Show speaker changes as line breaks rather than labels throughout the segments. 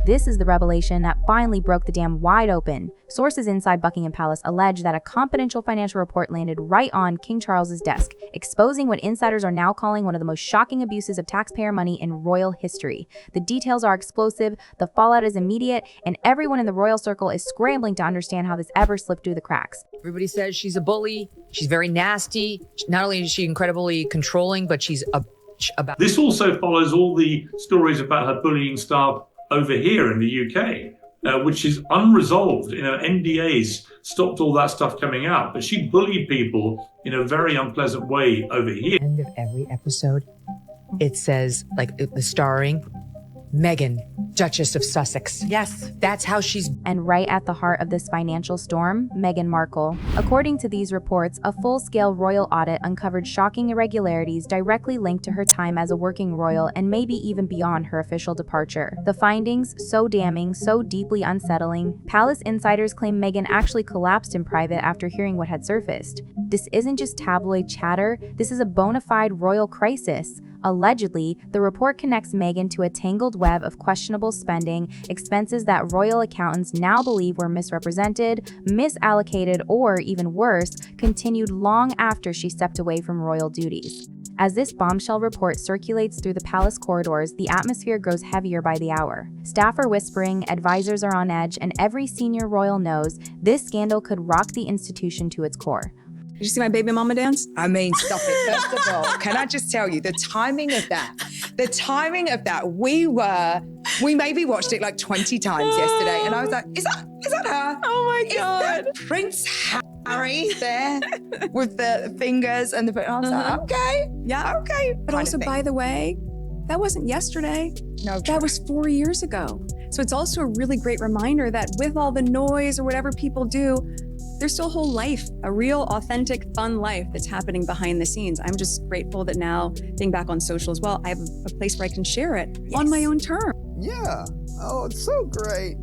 This is the revelation that finally broke the dam wide open. Sources inside Buckingham Palace allege that a confidential financial report landed right on King Charles's desk, exposing what insiders are now calling one of the most shocking abuses of taxpayer money in royal history. The details are explosive, the fallout is immediate, and everyone in the royal circle is scrambling to understand how this ever slipped through the cracks.
Everybody says she's a bully. She's very nasty. Not only is she incredibly controlling, but she's a bitch about.
This also follows all the stories about her bullying staff over here in the UK, which is unresolved. NDAs stopped all that stuff coming out, but she bullied people in a very unpleasant way over here.
End of every episode, it says, like, the starring Meghan, Duchess of Sussex. Yes, that's how she's.
And right at the heart of this financial storm, Meghan Markle. According to these reports, a full-scale royal audit uncovered shocking irregularities directly linked to her time as a working royal and maybe even beyond her official departure. The findings, so damning, so deeply unsettling, palace insiders claim Meghan actually collapsed in private after hearing what had surfaced. This isn't just tabloid chatter, this is a bona fide royal crisis. Allegedly, the report connects Meghan to a tangled web of questionable spending, expenses that royal accountants now believe were misrepresented, misallocated, or even worse, continued long after she stepped away from royal duties. As this bombshell report circulates through the palace corridors, the atmosphere grows heavier by the hour. Staff are whispering, advisors are on edge, and every senior royal knows this scandal could rock the institution to its core.
Did you see my baby mama dance?
I mean, stop it. First of all, can I just tell you, the timing of that, we maybe watched it like 20 times yesterday, and I was like, is that her?
Oh my God.
Is that Prince Harry there with the fingers and the, I was like, okay.
Yeah.
Okay.
But also, by the way, that wasn't yesterday.
No,
that was 4 years ago. So it's also a really great reminder that with all the noise or whatever people do, there's still a whole life, a real, authentic, fun life that's happening behind the scenes. I'm just grateful that now, being back on social as well, I have a place where I can share it on my own terms.
Yeah. Oh, it's so great.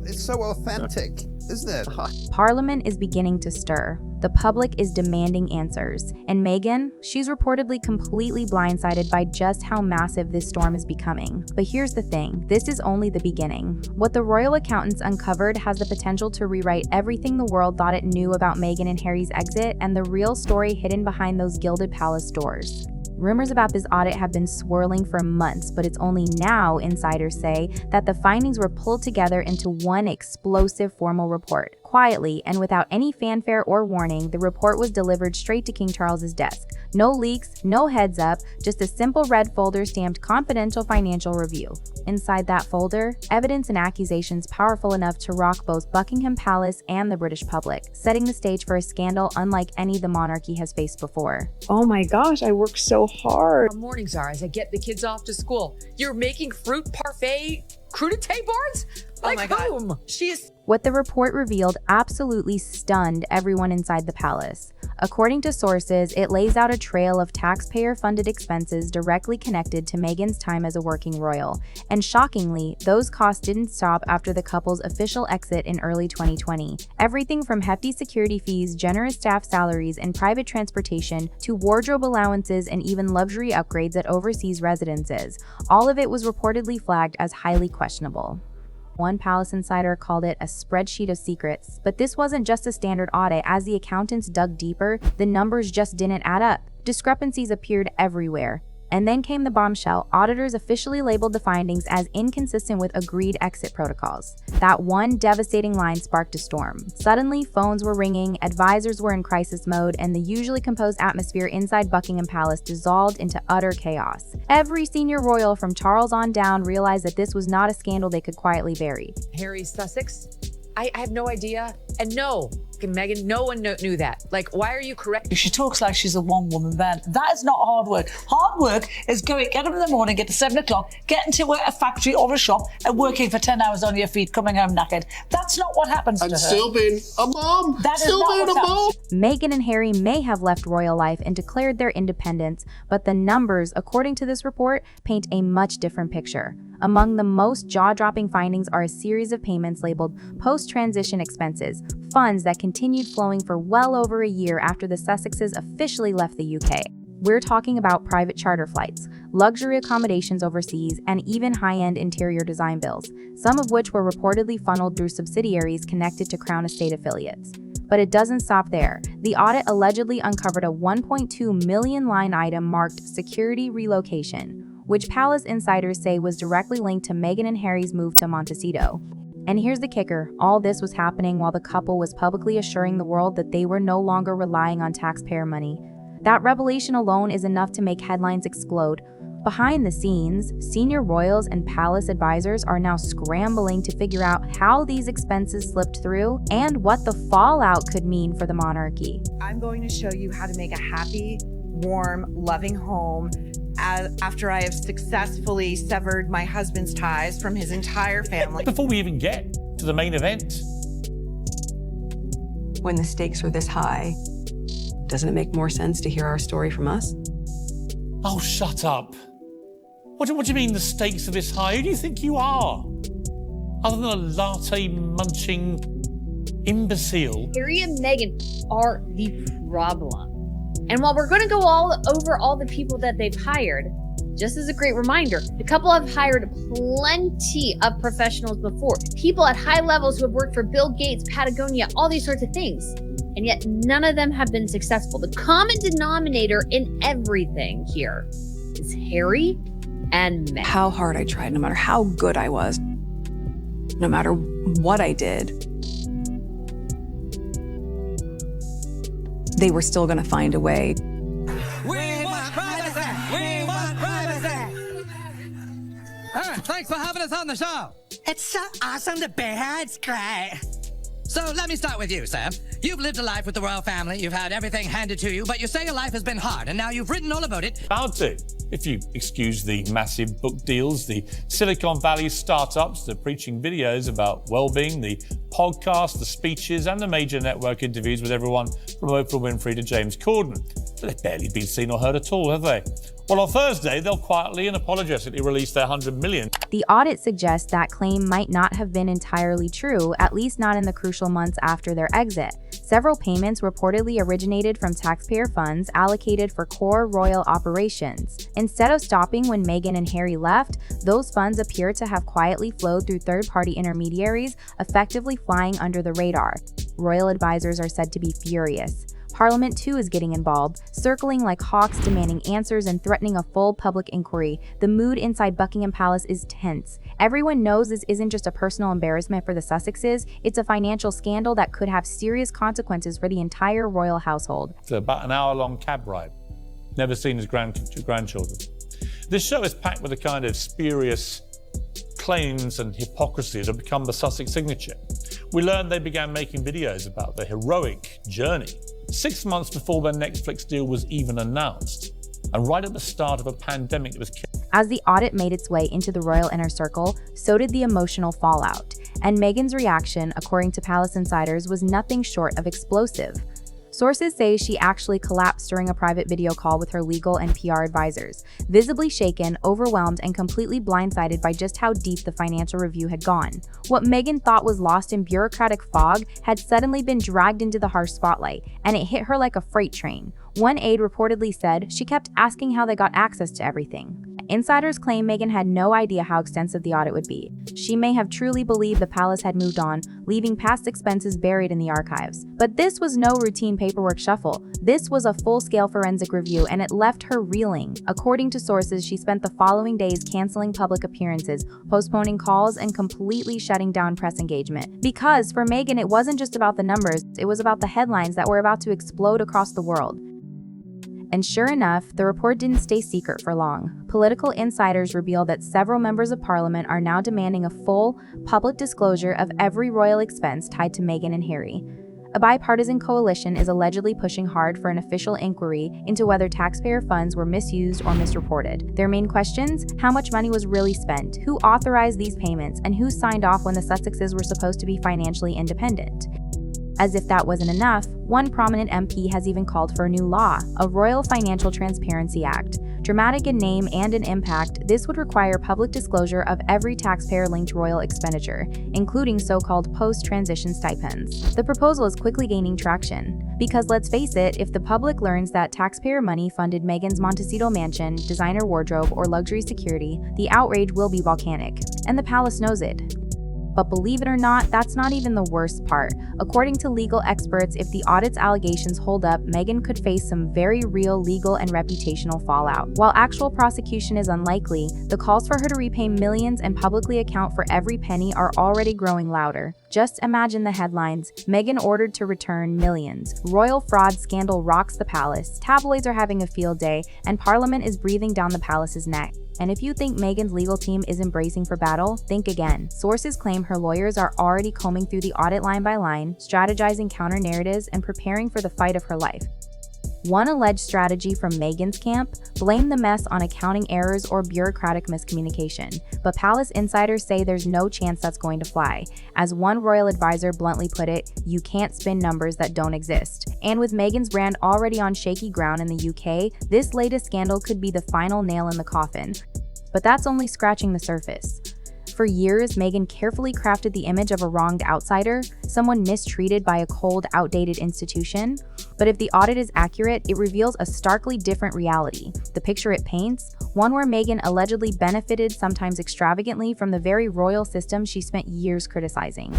It's so authentic, isn't it?
Parliament is beginning to stir. The public is demanding answers. And Meghan, she's reportedly completely blindsided by just how massive this storm is becoming. But here's the thing, this is only the beginning. What the royal accountants uncovered has the potential to rewrite everything the world thought it knew about Meghan and Harry's exit and the real story hidden behind those gilded palace doors. Rumors about this audit have been swirling for months, but it's only now, insiders say, that the findings were pulled together into one explosive formal report. Quietly and without any fanfare or warning, the report was delivered straight to King Charles's desk. No leaks, no heads up, just a simple red folder stamped confidential financial review. Inside that folder, evidence and accusations powerful enough to rock both Buckingham Palace and the British public, setting the stage for a scandal unlike any the monarchy has faced before.
Oh my gosh, I worked so hard.
Our mornings are as I get the kids off to school. You're making fruit parfait crudité bars? Like,
my God.
whom? She's.
What the report revealed absolutely stunned everyone inside the palace. According to sources, it lays out a trail of taxpayer-funded expenses directly connected to Meghan's time as a working royal. And shockingly, those costs didn't stop after the couple's official exit in early 2020. Everything from hefty security fees, generous staff salaries, and private transportation to wardrobe allowances and even luxury upgrades at overseas residences. All of it was reportedly flagged as highly questionable. One palace insider called it a spreadsheet of secrets. But this wasn't just a standard audit. As the accountants dug deeper, the numbers just didn't add up. Discrepancies appeared everywhere. And then came the bombshell. Auditors officially labeled the findings as inconsistent with agreed exit protocols. That one devastating line sparked a storm. Suddenly, phones were ringing, advisors were in crisis mode, and the usually composed atmosphere inside Buckingham Palace dissolved into utter chaos. Every senior royal from Charles on down realized that this was not a scandal they could quietly bury.
Harry's Sussex? I have no idea. And no, Meghan, no one knew that. Like, why are you correct?
She talks like she's a one-woman band. That is not hard work. Hard work is get up in the morning, get to 7 o'clock, get into a factory or a shop and working for 10 hours on your feet, coming home knackered. That's not what happens to her.
And still being a mom.
That is
still
not
being
what
a mom.
Meghan and Harry may have left royal life and declared their independence, but the numbers, according to this report, paint a much different picture. Among the most jaw-dropping findings are a series of payments labeled post-transition expenses, funds that continued flowing for well over a year after the Sussexes officially left the UK. We're talking about private charter flights, luxury accommodations overseas, and even high-end interior design bills, some of which were reportedly funneled through subsidiaries connected to Crown Estate affiliates. But it doesn't stop there. The audit allegedly uncovered a $1.2 million line item marked security relocation, which palace insiders say was directly linked to Meghan and Harry's move to Montecito. And here's the kicker, all this was happening while the couple was publicly assuring the world that they were no longer relying on taxpayer money. That revelation alone is enough to make headlines explode. Behind the scenes, senior royals and palace advisors are now scrambling to figure out how these expenses slipped through and what the fallout could mean for the monarchy.
I'm going to show you how to make a happy, warm, loving home after I have successfully severed my husband's ties from his entire family.
Before we even get to the main event.
When the stakes are this high, doesn't it make more sense to hear our story from us?
Oh, shut up. What do you mean the stakes are this high? Who do you think you are? Other than a latte-munching imbecile.
Harry and Meghan are the problem. And while we're going to go over all the people that they've hired, just as a great reminder, the couple have hired plenty of professionals before. People at high levels who have worked for Bill Gates, Patagonia, all these sorts of things. And yet none of them have been successful. The common denominator in everything here is Harry and Meghan.
How hard I tried, no matter how good I was, no matter what I did, they were still going to find a way.
We want privacy! We want privacy! All right, thanks for having us on the show. It's so awesome to be here. It's great. So let me start with you, Sam. You've lived a life with the royal family. You've had everything handed to you, but you say your life has been hard, and now you've written all about it.
Proud to, if you excuse the massive book deals, the Silicon Valley startups, the preaching videos about well-being, the podcasts, the speeches, and the major network interviews with everyone from Oprah Winfrey to James Corden. But they've barely been seen or heard at all, have they? Well, on Thursday, they'll quietly and apologetically release their $100 million.
The audit suggests that claim might not have been entirely true, at least not in the crucial months after their exit. Several payments reportedly originated from taxpayer funds allocated for core royal operations. Instead of stopping when Meghan and Harry left, those funds appear to have quietly flowed through third-party intermediaries, effectively flying under the radar. Royal advisors are said to be furious. Parliament too is getting involved, circling like hawks demanding answers and threatening a full public inquiry. The mood inside Buckingham Palace is tense. Everyone knows this isn't just a personal embarrassment for the Sussexes, it's a financial scandal that could have serious consequences for the entire royal household.
It's about an hour-long cab ride, never seen as grandchildren. This show is packed with a kind of spurious claims and hypocrisy that have become the Sussex signature. We learned they began making videos about their heroic journey 6 months before their Netflix deal was even announced, and right at the start of a pandemic that was killing.
As the audit made its way into the royal inner circle, so did the emotional fallout. And Meghan's reaction, according to palace insiders, was nothing short of explosive. Sources say she actually collapsed during a private video call with her legal and PR advisors, visibly shaken, overwhelmed, and completely blindsided by just how deep the financial review had gone. What Meghan thought was lost in bureaucratic fog had suddenly been dragged into the harsh spotlight, and it hit her like a freight train. One aide reportedly said she kept asking how they got access to everything. Insiders claim Meghan had no idea how extensive the audit would be. She may have truly believed the palace had moved on, leaving past expenses buried in the archives. But this was no routine paperwork shuffle. This was a full-scale forensic review, and it left her reeling. According to sources, she spent the following days canceling public appearances, postponing calls, and completely shutting down press engagement. Because for Meghan, it wasn't just about the numbers, it was about the headlines that were about to explode across the world. And sure enough, the report didn't stay secret for long. Political insiders revealed that several members of parliament are now demanding a full, public disclosure of every royal expense tied to Meghan and Harry. A bipartisan coalition is allegedly pushing hard for an official inquiry into whether taxpayer funds were misused or misreported. Their main questions: how much money was really spent, who authorized these payments, and who signed off when the Sussexes were supposed to be financially independent. As if that wasn't enough, one prominent MP has even called for a new law, a Royal Financial Transparency Act, Dramatic in name and in impact, this would require public disclosure of every taxpayer-linked royal expenditure, including so-called post-transition stipends. The proposal is quickly gaining traction. Because let's face it, if the public learns that taxpayer money funded Meghan's Montecito mansion, designer wardrobe, or luxury security, the outrage will be volcanic. And the palace knows it. But believe it or not, that's not even the worst part. According to legal experts, if the audit's allegations hold up, Meghan could face some very real legal and reputational fallout. While actual prosecution is unlikely, the calls for her to repay millions and publicly account for every penny are already growing louder. Just imagine the headlines: Meghan ordered to return millions. Royal fraud scandal rocks the palace. Tabloids are having a field day, and Parliament is breathing down the palace's neck. And if you think Meghan's legal team isn't bracing for battle, think again. Sources claim her lawyers are already combing through the audit line by line, strategizing counter-narratives, and preparing for the fight of her life. One alleged strategy from Meghan's camp: blame the mess on accounting errors or bureaucratic miscommunication. But palace insiders say there's no chance that's going to fly. As one royal advisor bluntly put it, you can't spin numbers that don't exist. And with Meghan's brand already on shaky ground in the UK, this latest scandal could be the final nail in the coffin. But that's only scratching the surface. For years, Meghan carefully crafted the image of a wronged outsider, someone mistreated by a cold, outdated institution. But if the audit is accurate, it reveals a starkly different reality. The picture it paints, one where Meghan allegedly benefited, sometimes extravagantly, from the very royal system she spent years criticizing.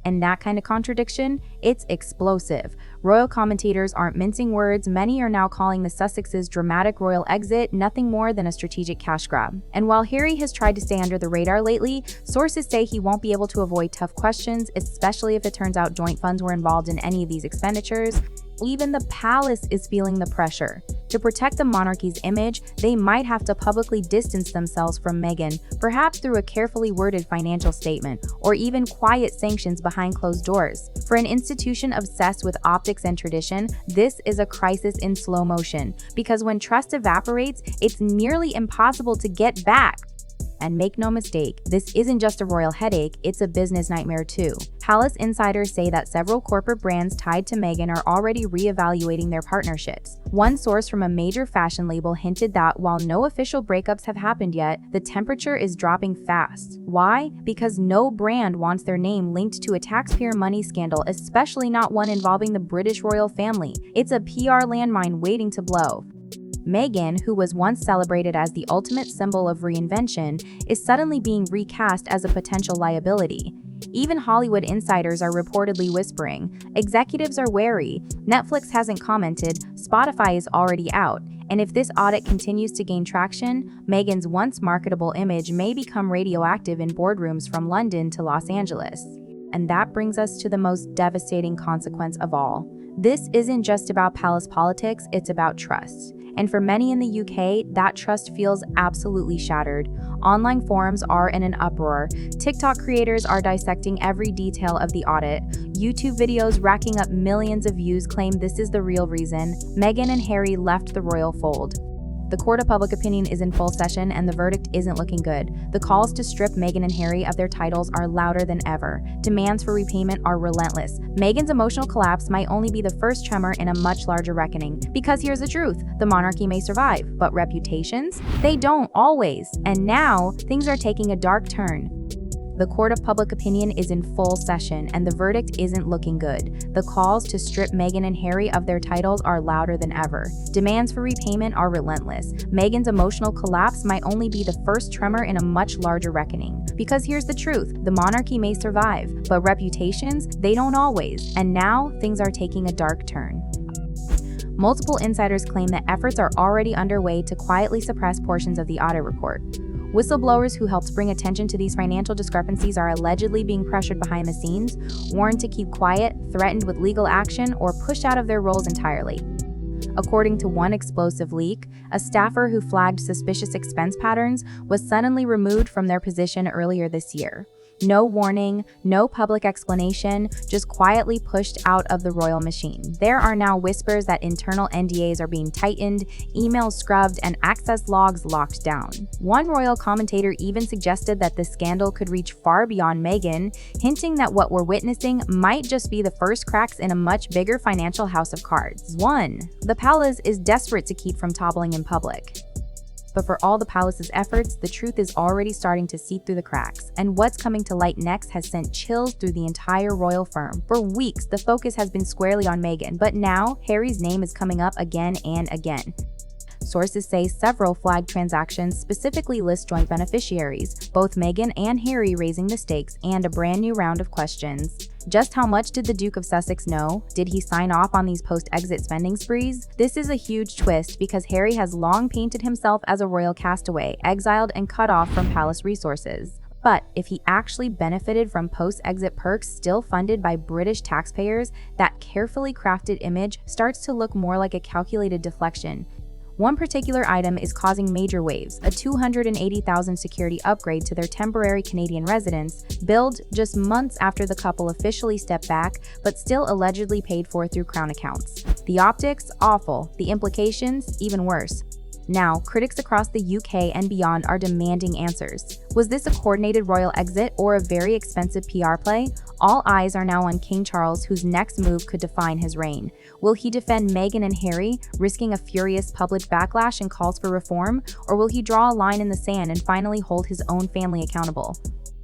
And that kind of contradiction, it's explosive. Royal commentators aren't mincing words. Many are now calling the Sussexes' dramatic royal exit nothing more than a strategic cash grab. And while Harry has tried to stay under the radar lately, sources say he won't be able to avoid tough questions, especially if it turns out joint funds were involved in any of these expenditures. Even the palace is feeling the pressure. To protect the monarchy's image, they might have to publicly distance themselves from Meghan, perhaps through a carefully worded financial statement, or even quiet sanctions behind closed doors. For an institution obsessed with optics and tradition, this is a crisis in slow motion, because when trust evaporates, it's nearly impossible to get back. And make no mistake, this isn't just a royal headache, it's a business nightmare too. Palace insiders say that several corporate brands tied to Meghan are already re-evaluating their partnerships. One source from a major fashion label hinted that while no official breakups have happened yet, the temperature is dropping fast. Why? Because no brand wants their name linked to a taxpayer money scandal, especially not one involving the British royal family. It's a PR landmine waiting to blow. Meghan, who was once celebrated as the ultimate symbol of reinvention, is suddenly being recast as a potential liability. Even Hollywood insiders are reportedly whispering. Executives are wary. Netflix hasn't commented. Spotify is already out. And if this audit continues to gain traction, Meghan's once marketable image may become radioactive in boardrooms from London to Los Angeles. And that brings us to the most devastating consequence of all. This isn't just about palace politics, it's about trust. And for many in the UK, that trust feels absolutely shattered. Online forums are in an uproar. TikTok creators are dissecting every detail of the audit. YouTube videos racking up millions of views claim this is the real reason Meghan and Harry left the royal fold. The court of public opinion is in full session and the verdict isn't looking good. The calls to strip Meghan and Harry of their titles are louder than ever. Demands for repayment are relentless. Meghan's emotional collapse might only be the first tremor in a much larger reckoning. Because here's the truth, the monarchy may survive, but reputations? They don't always. And now, things are taking a dark turn. The court of public opinion is in full session, and the verdict isn't looking good. The calls to strip Meghan and Harry of their titles are louder than ever. Demands for repayment are relentless. Meghan's emotional collapse might only be the first tremor in a much larger reckoning. Because here's the truth, the monarchy may survive, but reputations, they don't always. And now, things are taking a dark turn. Multiple insiders claim that efforts are already underway to quietly suppress portions of the audit report. Whistleblowers who helped bring attention to these financial discrepancies are allegedly being pressured behind the scenes, warned to keep quiet, threatened with legal action, or pushed out of their roles entirely. According to one explosive leak, a staffer who flagged suspicious expense patterns was suddenly removed from their position earlier this year. No warning, no public explanation, just quietly pushed out of the royal machine. There are now whispers that internal NDAs are being tightened, emails scrubbed, and access logs locked down. One royal commentator even suggested that the scandal could reach far beyond Meghan, hinting that what we're witnessing might just be the first cracks in a much bigger financial house of cards. 1. The palace is desperate to keep from toppling in public. but for all the palace's efforts, the truth is already starting to seep through the cracks. And what's coming to light next has sent chills through the entire royal firm. For weeks, the focus has been squarely on Meghan, but now Harry's name is coming up again and again. Sources say several flagged transactions specifically list joint beneficiaries, both Meghan and Harry raising the stakes, and a brand new round of questions. Just how much did the Duke of Sussex know? Did he sign off on these post-exit spending sprees? This is a huge twist because Harry has long painted himself as a royal castaway, exiled and cut off from palace resources. But if he actually benefited from post-exit perks still funded by British taxpayers, that carefully crafted image starts to look more like a calculated deflection. One particular item is causing major waves, a $280,000 security upgrade to their temporary Canadian residence, billed just months after the couple officially stepped back, but still allegedly paid for through Crown accounts. The optics, awful. The implications, even worse. Now, critics across the UK and beyond are demanding answers. Was this a coordinated royal exit or a very expensive PR play? All eyes are now on King Charles, whose next move could define his reign. Will he defend Meghan and Harry, risking a furious public backlash and calls for reform? Or will he draw a line in the sand and finally hold his own family accountable?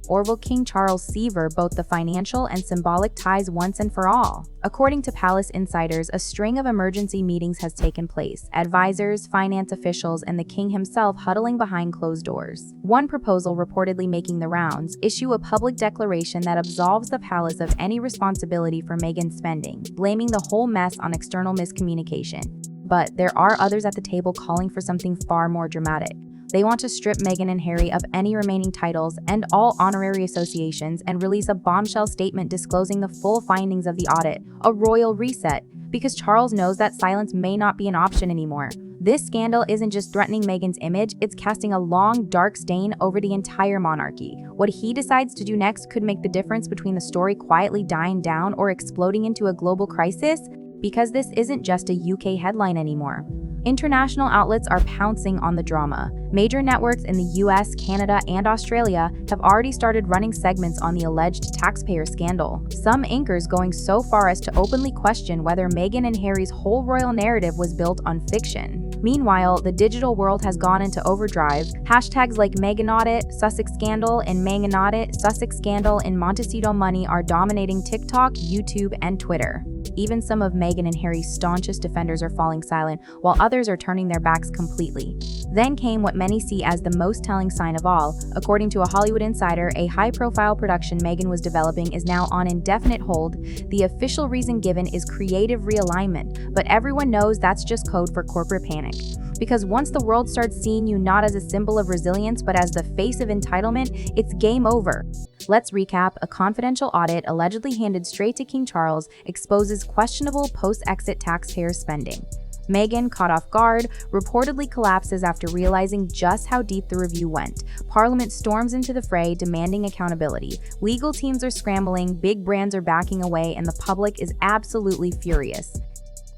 Or will King Charles sever both the financial and symbolic ties once and for all? According to palace insiders, a string of emergency meetings has taken place, advisors, finance officials, and the king himself huddling behind closed doors. One proposal reportedly making the rounds: issue a public declaration that absolves the palace of any responsibility for Meghan's spending, blaming the whole mess on external miscommunication. But there are others at the table calling for something far more dramatic. They want to strip Meghan and Harry of any remaining titles and all honorary associations and release a bombshell statement disclosing the full findings of the audit, a royal reset, because Charles knows that silence may not be an option anymore. This scandal isn't just threatening Meghan's image, it's casting a long, dark stain over the entire monarchy. What he decides to do next could make the difference between the story quietly dying down or exploding into a global crisis, because this isn't just a UK headline anymore. International outlets are pouncing on the drama. Major networks in the US, Canada, and Australia have already started running segments on the alleged taxpayer scandal. Some anchors going so far as to openly question whether Meghan and Harry's whole royal narrative was built on fiction. Meanwhile, the digital world has gone into overdrive. Hashtags like Meghan audit, Sussex scandal, and Meghan audit, Sussex scandal, and Montecito money are dominating TikTok, YouTube, and Twitter. Even some of Meghan and Harry's staunchest defenders are falling silent, while others are turning their backs completely. Then came what many see as the most telling sign of all. According to a Hollywood insider, a high-profile production Meghan was developing is now on indefinite hold. The official reason given is creative realignment, but everyone knows that's just code for corporate panic. Because once the world starts seeing you not as a symbol of resilience but as the face of entitlement, it's game over. Let's recap. A confidential audit allegedly handed straight to King Charles exposes questionable post-exit taxpayer spending. Meghan, caught off guard, reportedly collapses after realizing just how deep the review went. Parliament storms into the fray, demanding accountability. Legal teams are scrambling, big brands are backing away, and the public is absolutely furious.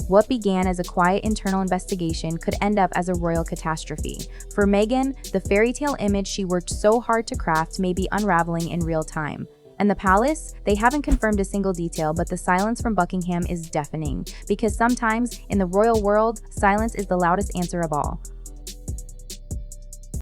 What began as a quiet internal investigation could end up as a royal catastrophe. For Meghan, the fairy tale image she worked so hard to craft may be unraveling in real time. And the palace? They haven't confirmed a single detail, but the silence from Buckingham is deafening. Because sometimes, in the royal world, silence is the loudest answer of all.